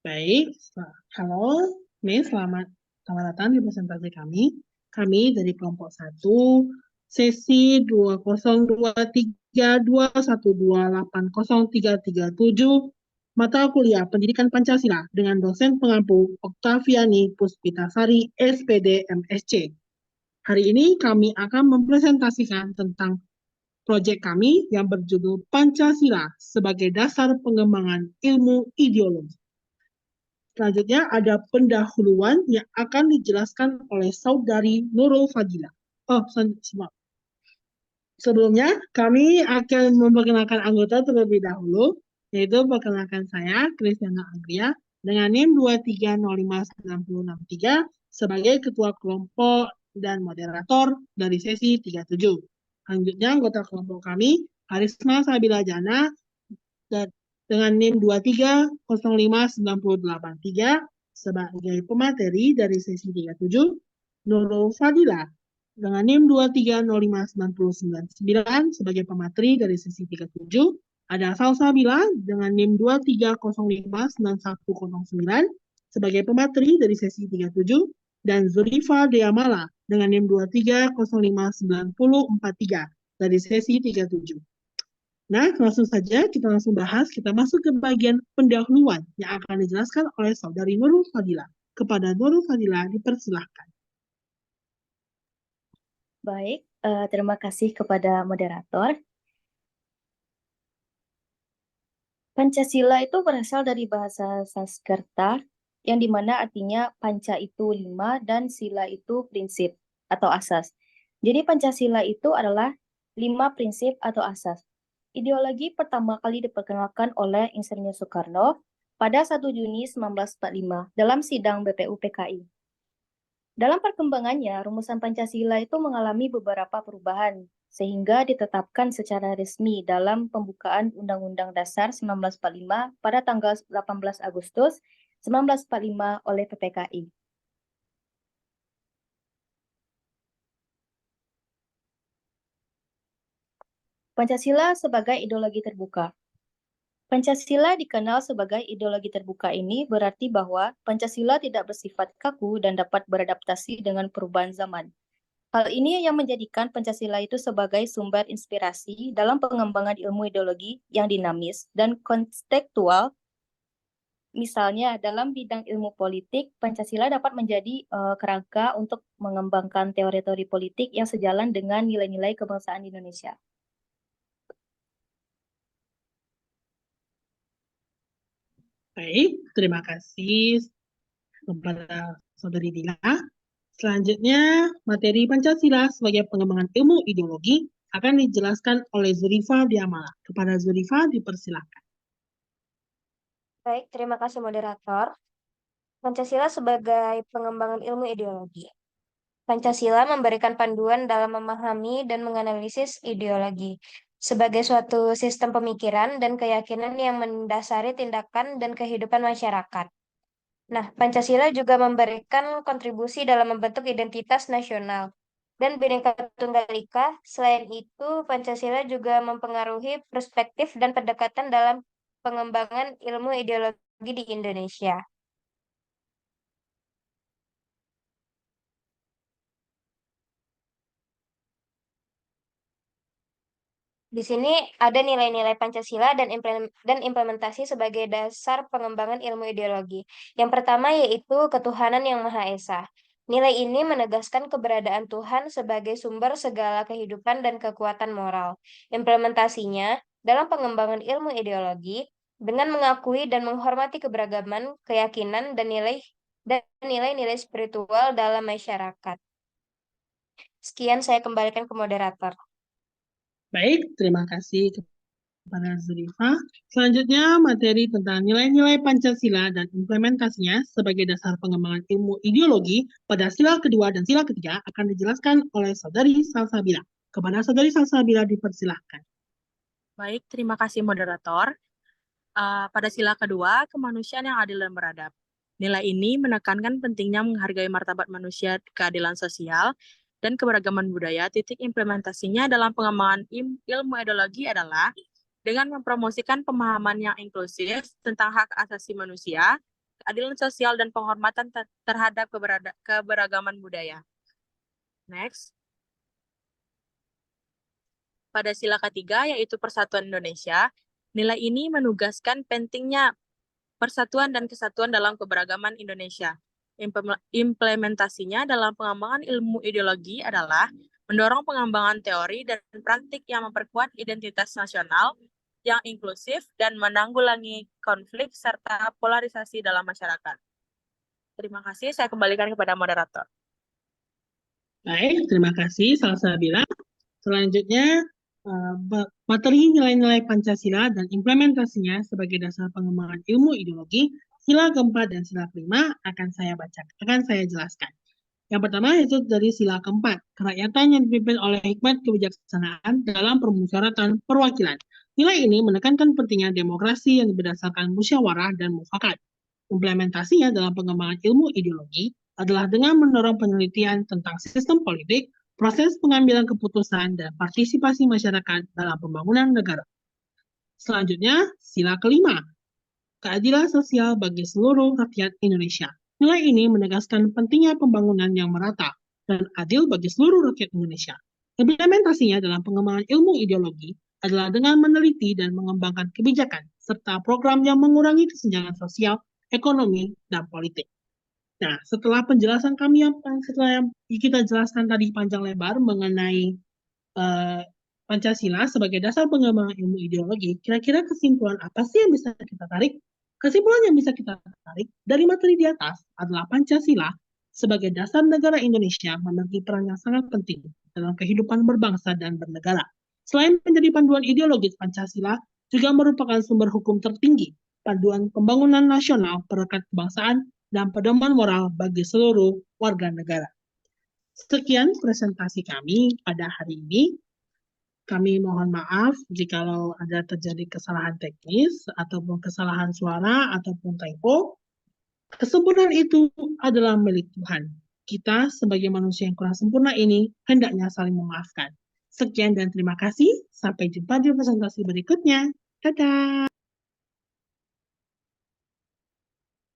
Baik, halo, Miss, selamat datang di presentasi kami. Kami dari kelompok 1, sesi 202321280337, mata kuliah Pendidikan Pancasila dengan dosen pengampu Oktaviani Puspitasari, SPD MSc. Hari ini kami akan mempresentasikan tentang proyek kami yang berjudul Pancasila sebagai dasar pengembangan ilmu ideologi. Selanjutnya ada pendahuluan yang akan dijelaskan oleh Saudari Nurul Fadila. Oh, sebelumnya kami akan memperkenalkan anggota terlebih dahulu, yaitu perkenalkan saya, Kristiana Agria, dengan NIM 2305963 sebagai Ketua Kelompok dan Moderator dari sesi 37. Selanjutnya anggota kelompok kami, Karisma Sabila Jana, dengan NIM 2305983 sebagai pemateri dari sesi 37, Nurul Fadila dengan NIM 2305999 sebagai pemateri dari sesi 37, ada Salsabila dengan NIM 230599109 sebagai pemateri dari sesi 37, dan Zurifa Deamala dengan NIM 230594043 dari sesi 37. Nah, langsung saja kita langsung bahas, kita masuk ke bagian pendahuluan yang akan dijelaskan oleh Saudari Nurul Fadila. Kepada Nurul Fadila dipersilahkan. Baik, terima kasih kepada moderator. Pancasila itu berasal dari bahasa Sanskerta, yang dimana artinya panca itu 5 dan sila itu prinsip atau asas. Jadi Pancasila itu adalah 5 prinsip atau asas. Ideologi pertama kali diperkenalkan oleh Insinyur Soekarno pada 1 Juni 1945 dalam sidang BPU PKI. Dalam perkembangannya, rumusan Pancasila itu mengalami beberapa perubahan, sehingga ditetapkan secara resmi dalam pembukaan Undang-Undang Dasar 1945 pada tanggal 18 Agustus 1945 oleh PPKI. Pancasila sebagai ideologi terbuka. Pancasila dikenal sebagai ideologi terbuka ini berarti bahwa Pancasila tidak bersifat kaku dan dapat beradaptasi dengan perubahan zaman. Hal ini yang menjadikan Pancasila itu sebagai sumber inspirasi dalam pengembangan ilmu ideologi yang dinamis dan kontekstual. Misalnya, dalam bidang ilmu politik, Pancasila dapat menjadi kerangka untuk mengembangkan teori-teori politik yang sejalan dengan nilai-nilai kebangsaan Indonesia. Baik, terima kasih kepada Saudari Dila. Selanjutnya, materi Pancasila sebagai pengembangan ilmu ideologi akan dijelaskan oleh Zurifa Diamala. Kepada Zurifa dipersilakan. Baik, terima kasih moderator. Pancasila sebagai pengembangan ilmu ideologi. Pancasila memberikan panduan dalam memahami dan menganalisis ideologi sebagai suatu sistem pemikiran dan keyakinan yang mendasari tindakan dan kehidupan masyarakat. Nah, Pancasila juga memberikan kontribusi dalam membentuk identitas nasional dan Bhinneka Tunggal Ika. Selain itu, Pancasila juga mempengaruhi perspektif dan pendekatan dalam pengembangan ilmu ideologi di Indonesia. Di sini ada nilai-nilai Pancasila dan implementasi sebagai dasar pengembangan ilmu ideologi. Yang pertama yaitu ketuhanan yang Maha Esa. Nilai ini menegaskan keberadaan Tuhan sebagai sumber segala kehidupan dan kekuatan moral. Implementasinya dalam pengembangan ilmu ideologi dengan mengakui dan menghormati keberagaman, keyakinan, dan nilai-nilai spiritual dalam masyarakat. Sekian saya kembalikan ke moderator. Baik, terima kasih kepada Zurifa. Selanjutnya, materi tentang nilai-nilai Pancasila dan implementasinya sebagai dasar pengembangan ilmu ideologi pada sila kedua dan sila ketiga akan dijelaskan oleh Saudari Salsabila. Kepada Saudari Salsabila dipersilahkan. Baik, terima kasih moderator. Pada sila kedua, kemanusiaan yang adil dan beradab. Nilai ini menekankan pentingnya menghargai martabat manusia, keadilan sosial, dan keberagaman budaya. Titik implementasinya dalam pengembangan ilmu ideologi adalah dengan mempromosikan pemahaman yang inklusif tentang hak asasi manusia keadilan sosial, dan penghormatan terhadap keberagaman budaya. Next. Pada sila ketiga, yaitu Persatuan Indonesia, nilai ini menugaskan pentingnya persatuan dan kesatuan dalam keberagaman Indonesia. Implementasinya dalam pengembangan ilmu ideologi adalah mendorong pengembangan teori dan praktik yang memperkuat identitas nasional yang inklusif dan menanggulangi konflik serta polarisasi dalam masyarakat. Terima kasih, saya kembalikan kepada moderator. Baik, terima kasih Salsabila. Selanjutnya, materi nilai-nilai Pancasila dan implementasinya sebagai dasar pengembangan ilmu ideologi, sila keempat dan sila kelima akan saya jelaskan. Yang pertama yaitu dari sila keempat, kerakyatan yang dipimpin oleh hikmat kebijaksanaan dalam permusyawaratan perwakilan. Nilai ini menekankan pentingnya demokrasi yang berdasarkan musyawarah dan mufakat. Implementasinya dalam pengembangan ilmu ideologi adalah dengan mendorong penelitian tentang sistem politik, proses pengambilan keputusan, dan partisipasi masyarakat dalam pembangunan negara. Selanjutnya, sila kelima, keadilan sosial bagi seluruh rakyat Indonesia. Nilai ini menegaskan pentingnya pembangunan yang merata dan adil bagi seluruh rakyat Indonesia. Implementasinya dalam pengembangan ilmu ideologi adalah dengan meneliti dan mengembangkan kebijakan serta program yang mengurangi kesenjangan sosial, ekonomi, dan politik. Nah, setelah penjelasan kami setelah yang kita jelaskan tadi panjang lebar mengenai Pancasila sebagai dasar pengembangan ilmu ideologi, kira-kira kesimpulan apa sih yang bisa kita tarik? Kesimpulan yang bisa kita tarik dari materi di atas adalah Pancasila sebagai dasar negara Indonesia memiliki peran yang sangat penting dalam kehidupan berbangsa dan bernegara. Selain menjadi panduan ideologis, Pancasila juga merupakan sumber hukum tertinggi, panduan pembangunan nasional, perekat kebangsaan, dan pedoman moral bagi seluruh warga negara. Sekian presentasi kami pada hari ini. Kami mohon maaf jikalau ada terjadi kesalahan teknis ataupun kesalahan suara ataupun typo. Kesempurnaan itu adalah milik Tuhan. Kita sebagai manusia yang kurang sempurna ini hendaknya saling memaafkan. Sekian dan terima kasih. Sampai jumpa di presentasi berikutnya. Dadah.